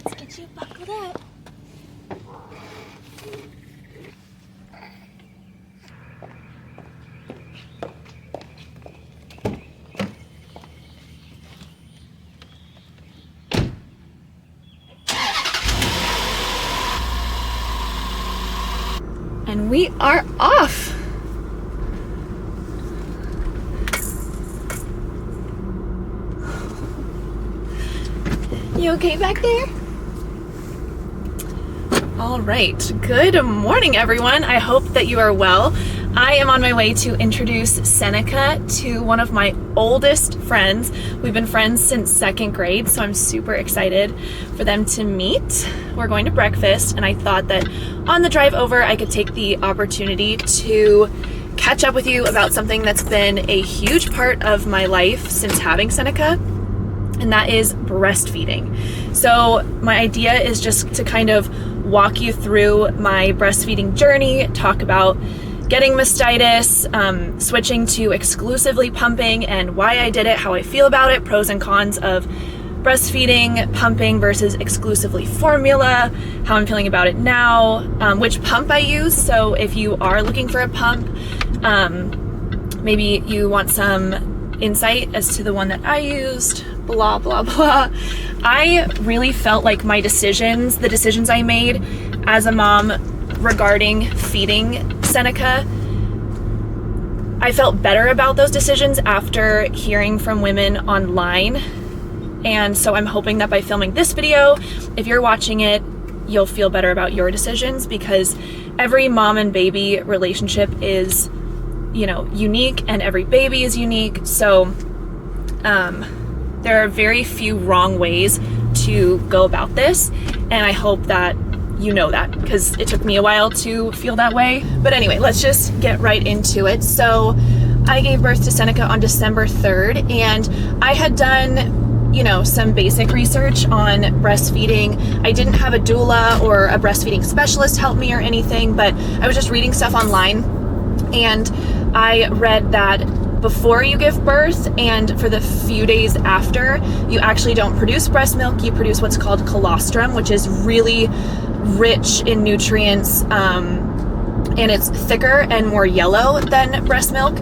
let's get you buckled up. And we are off. You okay back there? All right. Good morning, everyone. I hope that you are well. I am on my way to introduce Seneca to one of my oldest friends. We've been friends since second grade, so I'm super excited for them to meet. We're going to breakfast, and I thought that on the drive over, I could take the opportunity to catch up with you about something that's been a huge part of my life since having Seneca, and that is breastfeeding. So my idea is just to kind of walk you through my breastfeeding journey, talk about getting mastitis, switching to exclusively pumping and why I did it, how I feel about it, pros and cons of breastfeeding, pumping versus exclusively formula, how I'm feeling about it now, which pump I use. So if you are looking for a pump, maybe you want some insight as to the one that I used, blah, blah, blah. I really felt like the decisions I made as a mom regarding feeding Seneca, I felt better about those decisions after hearing from women online. And so I'm hoping that by filming this video, if you're watching it, you'll feel better about your decisions, because every mom and baby relationship is, unique, and every baby is unique. So there are very few wrong ways to go about this, and I hope that you know that, because it took me a while to feel that way. But anyway, let's just get right into it. So I gave birth to Seneca on December 3rd, and I had done some basic research on breastfeeding. I didn't have a doula or a breastfeeding specialist help me or anything, but I was just reading stuff online, and I read that before you give birth and for the few days after, you actually don't produce breast milk. You produce what's called colostrum, which is really rich in nutrients, and it's thicker and more yellow than breast milk.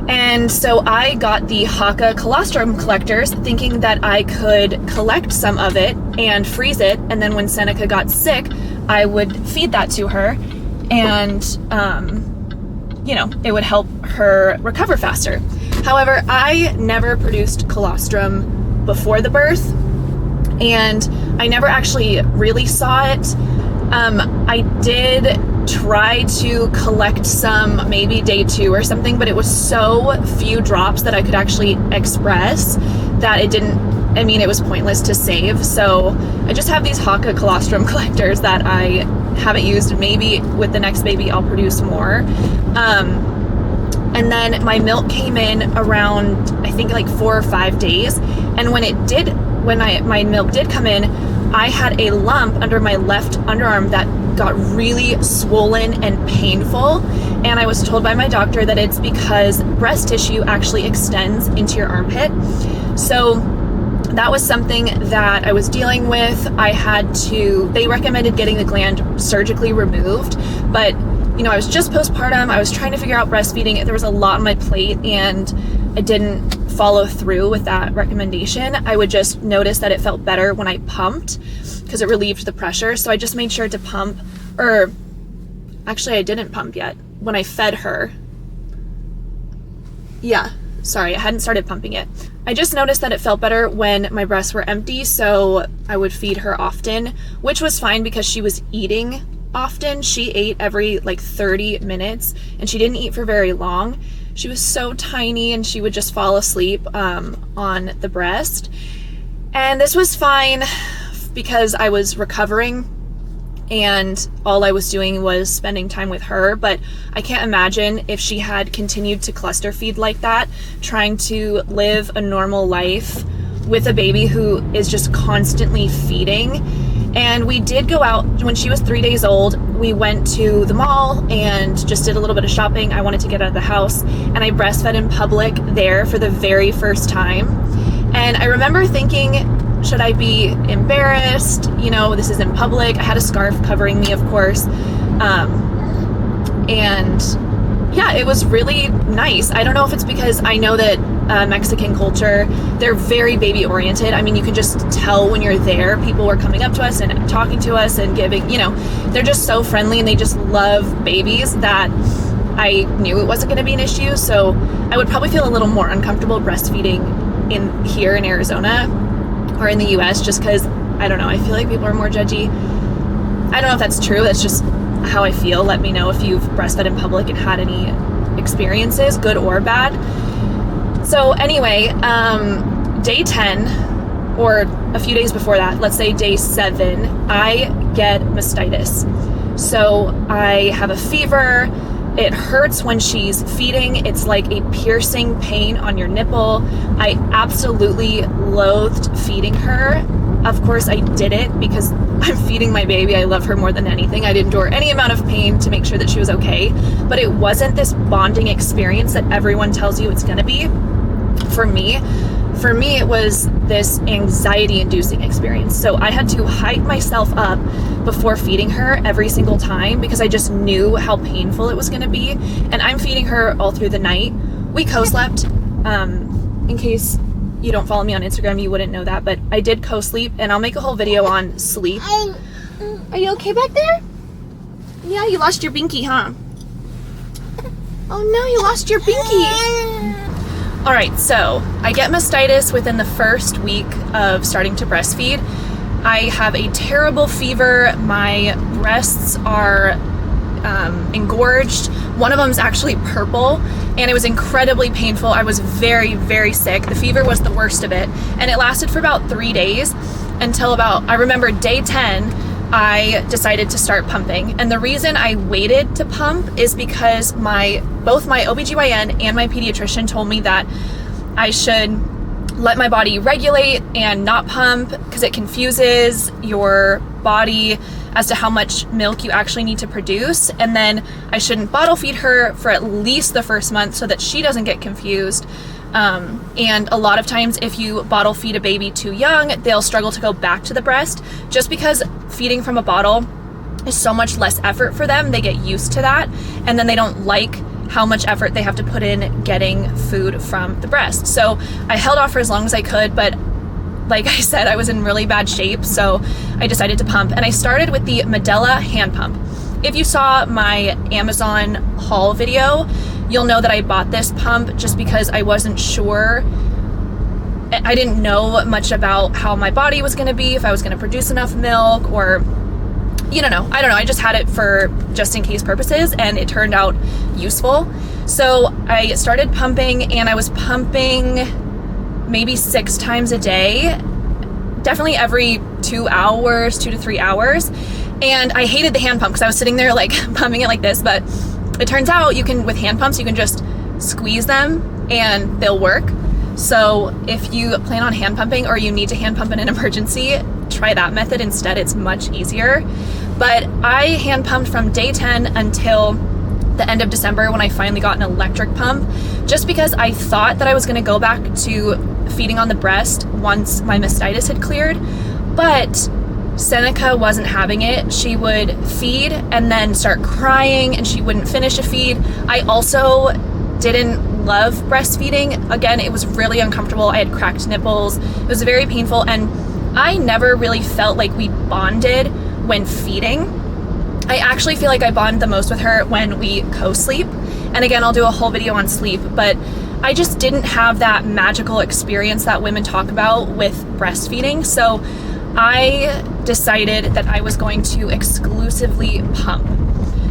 And so I got the Haka colostrum collectors, thinking that I could collect some of it and freeze it, and then when Seneca got sick, I would feed that to her, and it would help her recover faster. However, I never produced colostrum before the birth, and I never actually really saw it. I did try to collect some maybe day 2 or something, but it was so few drops that I could actually express that it was pointless to save. So I just have these Haka colostrum collectors that I haven't used. Maybe with the next baby I'll produce more. And then my milk came in around, I think 4 or 5 days. And when my milk did come in, I had a lump under my left underarm that got really swollen and painful. And I was told by my doctor that it's because breast tissue actually extends into your armpit. So that was something that I was dealing with. They recommended getting the gland surgically removed, but I was just postpartum. I was trying to figure out breastfeeding. There was a lot on my plate, and I didn't follow through with that recommendation. I would just notice that it felt better when I pumped because it relieved the pressure. So I just made sure to pump, or actually I didn't pump yet when I fed her. Yeah, sorry, I hadn't started pumping yet. I just noticed that it felt better when my breasts were empty, so I would feed her often, which was fine because she was eating often. She ate every 30 minutes, and she didn't eat for very long. She was so tiny, and she would just fall asleep on the breast. And this was fine because I was recovering and all I was doing was spending time with her. But I can't imagine if she had continued to cluster feed like that, trying to live a normal life with a baby who is just constantly feeding. And we did go out when she was 3 days old. We went to the mall and just did a little bit of shopping. I wanted to get out of the house, and I breastfed in public there for the very first time. And I remember thinking, Should I be embarrassed? You know, this is in public. I had a scarf covering me, of course. And yeah, it was really nice. I don't know if it's because I know that Mexican culture, they're very baby oriented. I mean, you can just tell when you're there. People were coming up to us and talking to us and giving, you know, they're just so friendly and they just love babies that I knew it wasn't going to be an issue. So I would probably feel a little more uncomfortable breastfeeding here in Arizona or in the US, just because, I don't know, I feel like people are more judgy. I don't know if that's true. That's just how I feel. Let me know if you've breastfed in public and had any experiences, good or bad. So anyway, day 10, or a few days before that, let's say day 7, I get mastitis. So I have a fever. It hurts when she's feeding. It's like a piercing pain on your nipple. I absolutely loathed feeding her. Of course, I did it because I'm feeding my baby. I love her more than anything. I'd endure any amount of pain to make sure that she was okay. But it wasn't this bonding experience that everyone tells you it's going to be. For me, it was this anxiety-inducing experience. So I had to hype myself up before feeding her every single time because I just knew how painful it was going to be. And I'm feeding her all through the night. We co-slept. In case you don't follow me on Instagram, you wouldn't know that, but I did co-sleep, and I'll make a whole video on sleep. Are you okay back there? Yeah, you lost your binky, huh? Oh no, you lost your binky. All right, so I get mastitis within the first week of starting to breastfeed. I have a terrible fever. My breasts are engorged. One of them is actually purple, and it was incredibly painful. I was very, very sick. The fever was the worst of it, and it lasted for about 3 days until about, I remember day 10, I decided to start pumping. And the reason I waited to pump is because both my OBGYN and my pediatrician told me that I should let my body regulate and not pump because it confuses your body as to how much milk you actually need to produce. And then I shouldn't bottle feed her for at least the first month so that she doesn't get confused. And a lot of times if you bottle feed a baby too young, they'll struggle to go back to the breast just because feeding from a bottle is so much less effort for them. They get used to that, and then they don't like how much effort they have to put in getting food from the breast. So I held off for as long as I could, but like I said, I was in really bad shape, so I decided to pump, and I started with the Medela hand pump. If you saw my Amazon haul video, you'll know that I bought this pump just because I wasn't sure. I didn't know much about how my body was going to be, if I was going to produce enough milk, or I don't know. I just had it for just in case purposes, and it turned out useful. So I started pumping, and I was pumping maybe 6 times a day, definitely every 2 hours, 2 to 3 hours. And I hated the hand pump because I was sitting there like pumping it like this, but it turns out with hand pumps, you can just squeeze them and they'll work. So if you plan on hand pumping or you need to hand pump in an emergency, try that method instead. It's much easier. But I hand pumped from day 10 until the end of December when I finally got an electric pump, just because I thought that I was going to go back to feeding on the breast once my mastitis had cleared. But Seneca wasn't having it. She would feed and then start crying, and she wouldn't finish a feed. I also didn't love breastfeeding. Again, it was really uncomfortable. I had cracked nipples. It was very painful, and I never really felt like we bonded when feeding. I actually feel like I bond the most with her when we co-sleep. And again, I'll do a whole video on sleep, but I just didn't have that magical experience that women talk about with breastfeeding. So I decided that I was going to exclusively pump.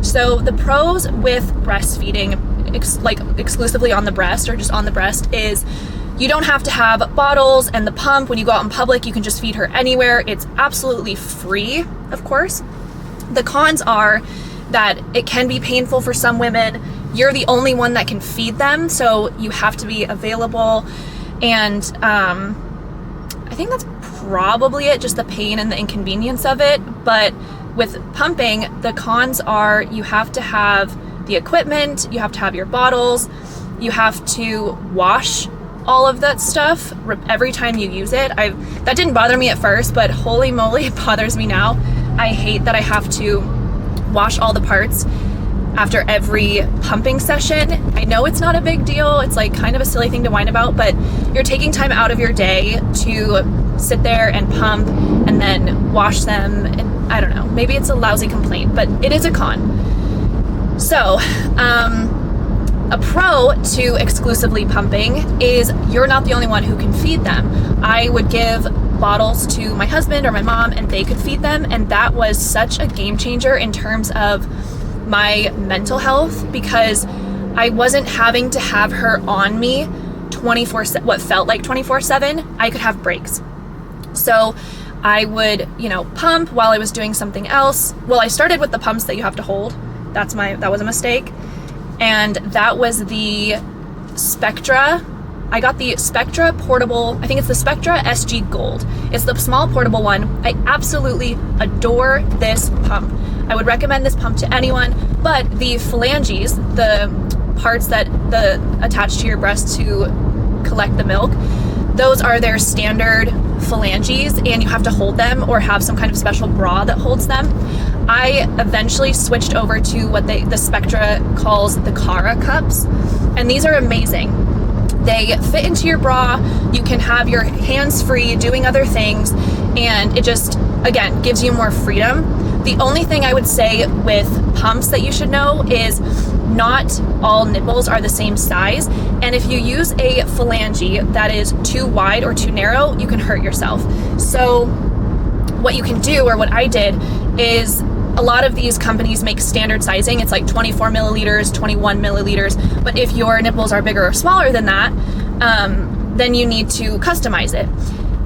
So the pros with breastfeeding, exclusively on the breast or just on the breast, is you don't have to have bottles and the pump. When you go out in public, you can just feed her anywhere. It's absolutely free, of course. The cons are that it can be painful for some women. You're the only one that can feed them, so you have to be available. And I think that's probably it, just the pain and the inconvenience of it. But with pumping, the cons are you have to have the equipment, you have to have your bottles, you have to wash all of that stuff every time you use it. That didn't bother me at first, but holy moly, it bothers me now. I hate that I have to wash all the parts after every pumping session. I know it's not a big deal. It's like kind of a silly thing to whine about, but you're taking time out of your day to sit there and pump and then wash them. And I don't know, maybe it's a lousy complaint, but it is a con. So, a pro to exclusively pumping is you're not the only one who can feed them. I would give bottles to my husband or my mom and they could feed them, and that was such a game changer in terms of my mental health, because I wasn't having to have her on me what felt like 24/7. I could have breaks. So I would, pump while I was doing something else. Well, I started with the pumps that you have to hold. That was a mistake. And that was the Spectra. I got the Spectra portable, I think it's the Spectra SG Gold. It's the small portable one. I absolutely adore this pump. I would recommend this pump to anyone, but the phalanges, the parts that attach to your breast to collect the milk, those are their standard phalanges, and you have to hold them or have some kind of special bra that holds them. I eventually switched over to what the Spectra calls the Cara cups, and these are amazing. They fit into your bra, you can have your hands free doing other things, and it just, again, gives you more freedom. The only thing I would say with pumps that you should know is not all nipples are the same size, and if you use a phalange that is too wide or too narrow, you can hurt yourself. So what you can do, or what I did, is a lot of these companies make standard sizing. It's like 24 milliliters, 21 milliliters, but if your nipples are bigger or smaller than that, then you need to customize it.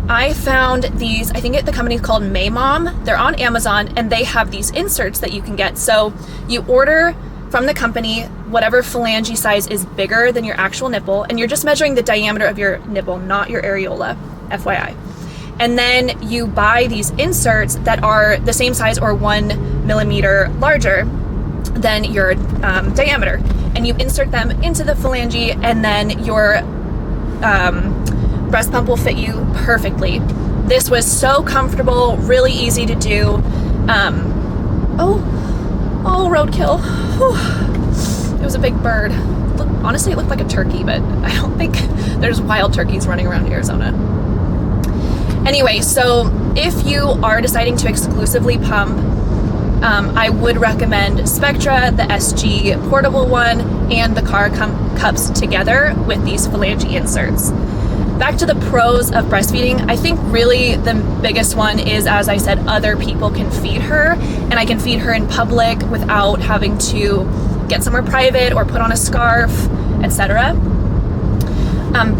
I found these, I think the company is called Maymom. They're on Amazon, and they have these inserts that you can get. So you order from the company whatever phalange size is bigger than your actual nipple, and you're just measuring the diameter of your nipple, not your areola, FYI. And then you buy these inserts that are the same size or 1 millimeter larger than your diameter, and you insert them into the phalange, and then your breast pump will fit you perfectly. This was so comfortable, really easy to do. Roadkill. Whew. It was a big bird. Honestly, it looked like a turkey, but I don't think there's wild turkeys running around Arizona. Anyway, so if you are deciding to exclusively pump, I would recommend Spectra, the SG portable one, and the Cara cups together with these phalange inserts. Back to the pros of breastfeeding, I think really the biggest one is, as I said, other people can feed her, and I can feed her in public without having to get somewhere private or put on a scarf, etc.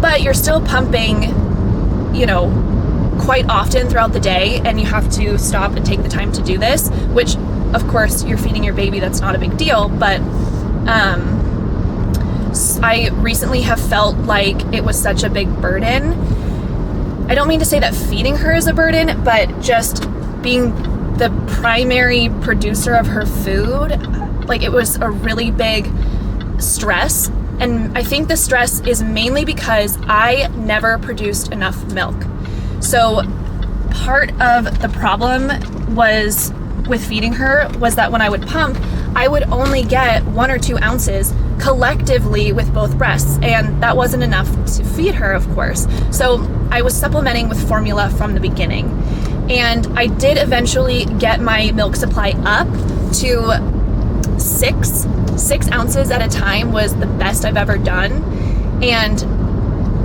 But you're still pumping, quite often throughout the day, and you have to stop and take the time to do this, which of course you're feeding your baby, that's not a big deal, but I recently have felt like it was such a big burden. I don't mean to say that feeding her is a burden, but just being the primary producer of her food, like it was a really big stress. And I think the stress is mainly because I never produced enough milk. So part of the problem was with feeding her was that when I would pump, I would only get 1 or 2 ounces collectively with both breasts, and that wasn't enough to feed her, of course. So I was supplementing with formula from the beginning, and I did eventually get my milk supply up to 6 ounces at a time was the best I've ever done, and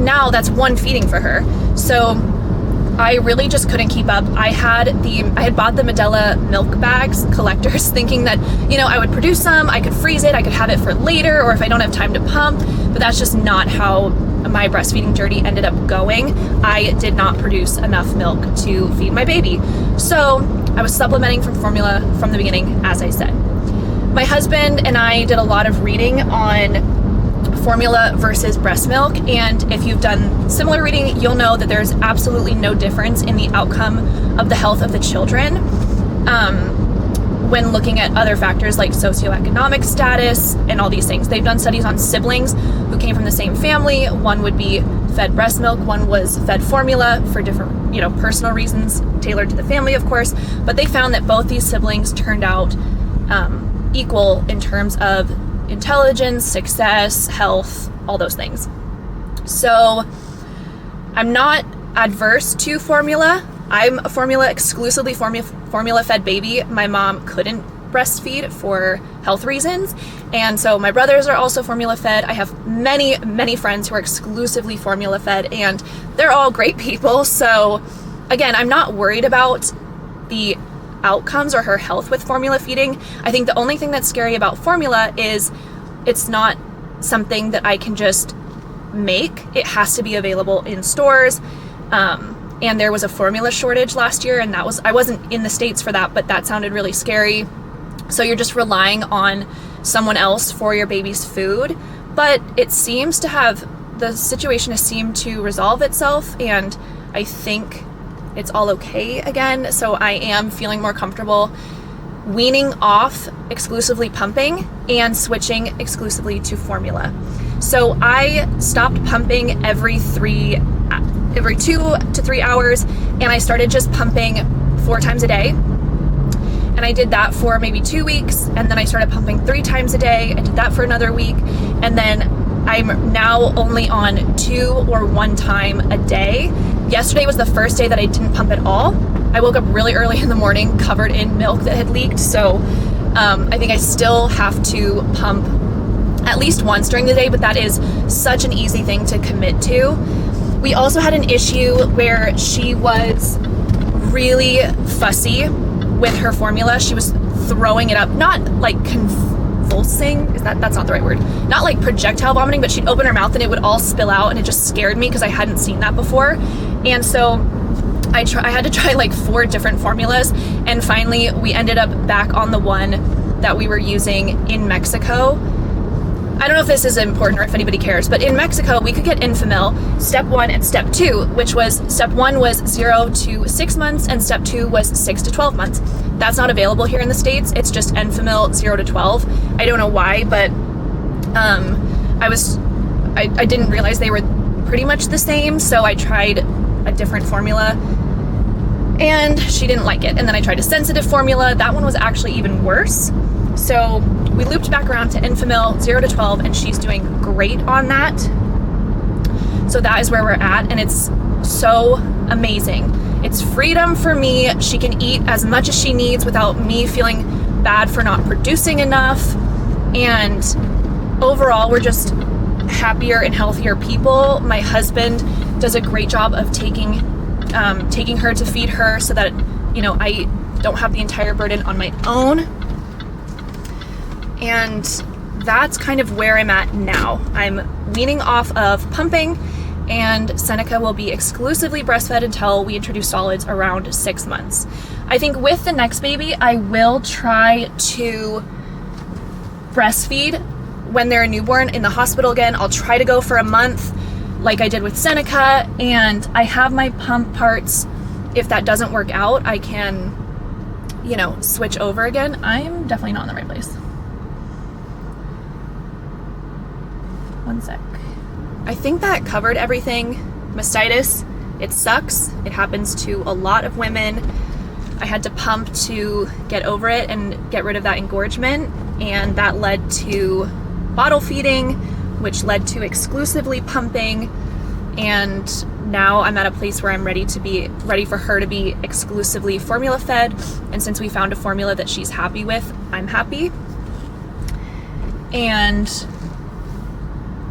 now that's 1 feeding for her. So I really just couldn't keep up. I had bought the Medela milk bags collectors thinking that, I would produce some, I could freeze it, I could have it for later, or if I don't have time to pump, but that's just not how my breastfeeding journey ended up going. I did not produce enough milk to feed my baby. So I was supplementing from formula from the beginning, as I said. My husband and I did a lot of reading on formula versus breast milk, and if you've done similar reading, you'll know that there's absolutely no difference in the outcome of the health of the children when looking at other factors like socioeconomic status and all these things. They've done studies on siblings who came from the same family. One would be fed breast milk, one was fed formula for different, personal reasons tailored to the family, of course, but they found that both these siblings turned out equal in terms of intelligence, success, health, all those things. So I'm not adverse to formula. I'm a exclusively formula fed baby. My mom couldn't breastfeed for health reasons, and so my brothers are also formula fed. I have many friends who are exclusively formula fed, and they're all great people. So again, I'm not worried about the outcomes or her health with formula feeding. I think the only thing that's scary about formula is it's not something that I can just make. It has to be available in stores, and there was a formula shortage last year, and I wasn't in the States for that, but that sounded really scary. So you're just relying on someone else for your baby's food. But the situation has seemed to resolve itself, and I think it's all okay again. So I am feeling more comfortable weaning off exclusively pumping and switching exclusively to formula. So I stopped pumping every 2 to 3 hours, and I started just pumping 4 times a day. And I did that for maybe 2 weeks, and then I started pumping 3 times a day. I did that for another week, and then I'm now only on 2 or 1 time a day. Yesterday was the first day that I didn't pump at all. I woke up really early in the morning covered in milk that had leaked, so I think I still have to pump at least once during the day, but that is such an easy thing to commit to. We also had an issue where she was really fussy with her formula. She was throwing it up, not like convulsing, that's not the right word, not like projectile vomiting, but she'd open her mouth and it would all spill out, and it just scared me because I hadn't seen that before. And so I had to try like 4 different formulas, and finally we ended up back on the one that we were using in Mexico. I don't know if this is important or if anybody cares, but in Mexico we could get Enfamil step 1 and step 2, which was step 1 was 0 to 6 months and step 2 was 6 to 12 months. That's not available here in the States. It's just Enfamil 0 to 12. I don't know why, but I didn't realize they were pretty much the same, so I tried a different formula and she didn't like it. And then I tried a sensitive formula. That one was actually even worse. So we looped back around to Enfamil 0 to 12, and she's doing great on that. So that is where we're at, and it's so amazing. It's freedom for me. She can eat as much as she needs without me feeling bad for not producing enough. And overall, we're just happier and healthier people. My husband does a great job of taking her to feed her so that, I don't have the entire burden on my own. And that's kind of where I'm at now. I'm weaning off of pumping, and Seneca will be exclusively breastfed until we introduce solids around 6 months. I think with the next baby, I will try to breastfeed when they're a newborn in the hospital again. I'll try to go for a month like I did with Seneca, and I have my pump parts. If that doesn't work out, I can, switch over again. I'm definitely not in the right place. One sec. I think that covered everything. Mastitis, it sucks. It happens to a lot of women. I had to pump to get over it and get rid of that engorgement, and that led to bottle feeding, which led to exclusively pumping, and now I'm at a place where I'm ready for her to be exclusively formula fed, and since we found a formula that she's happy with, I'm happy. And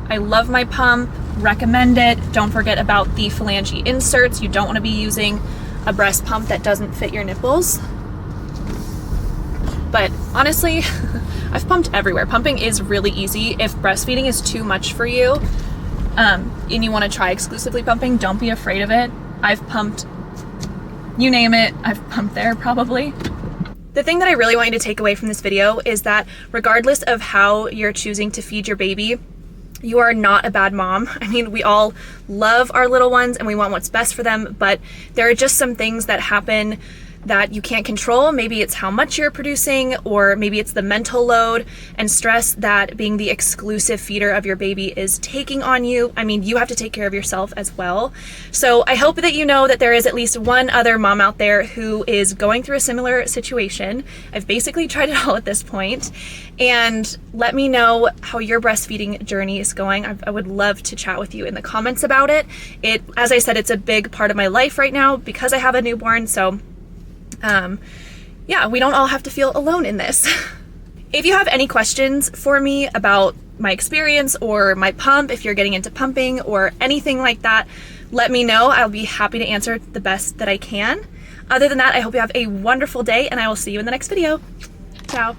I love my pump, recommend it. Don't forget about the phalange inserts. You don't want to be using a breast pump that doesn't fit your nipples. But honestly, I've pumped everywhere. Pumping is really easy. If breastfeeding is too much for you, and you want to try exclusively pumping, don't be afraid of it. I've pumped, you name it, I've pumped there probably. The thing that I really want you to take away from this video is that regardless of how you're choosing to feed your baby, you are not a bad mom. I mean, we all love our little ones and we want what's best for them, but there are just some things that happen that you can't control. Maybe it's how much you're producing, or maybe it's the mental load and stress that being the exclusive feeder of your baby is taking on you. I mean, you have to take care of yourself as well. So I hope that you know that there is at least one other mom out there who is going through a similar situation. I've basically tried it all at this point. And let me know how your breastfeeding journey is going. I would love to chat with you in the comments about it. As I said, it's a big part of my life right now because I have a newborn. So yeah, we don't all have to feel alone in this. If you have any questions for me about my experience or my pump, if you're getting into pumping or anything like that, let me know. I'll be happy to answer the best that I can. Other than that, I hope you have a wonderful day, and I will see you in the next video. Ciao.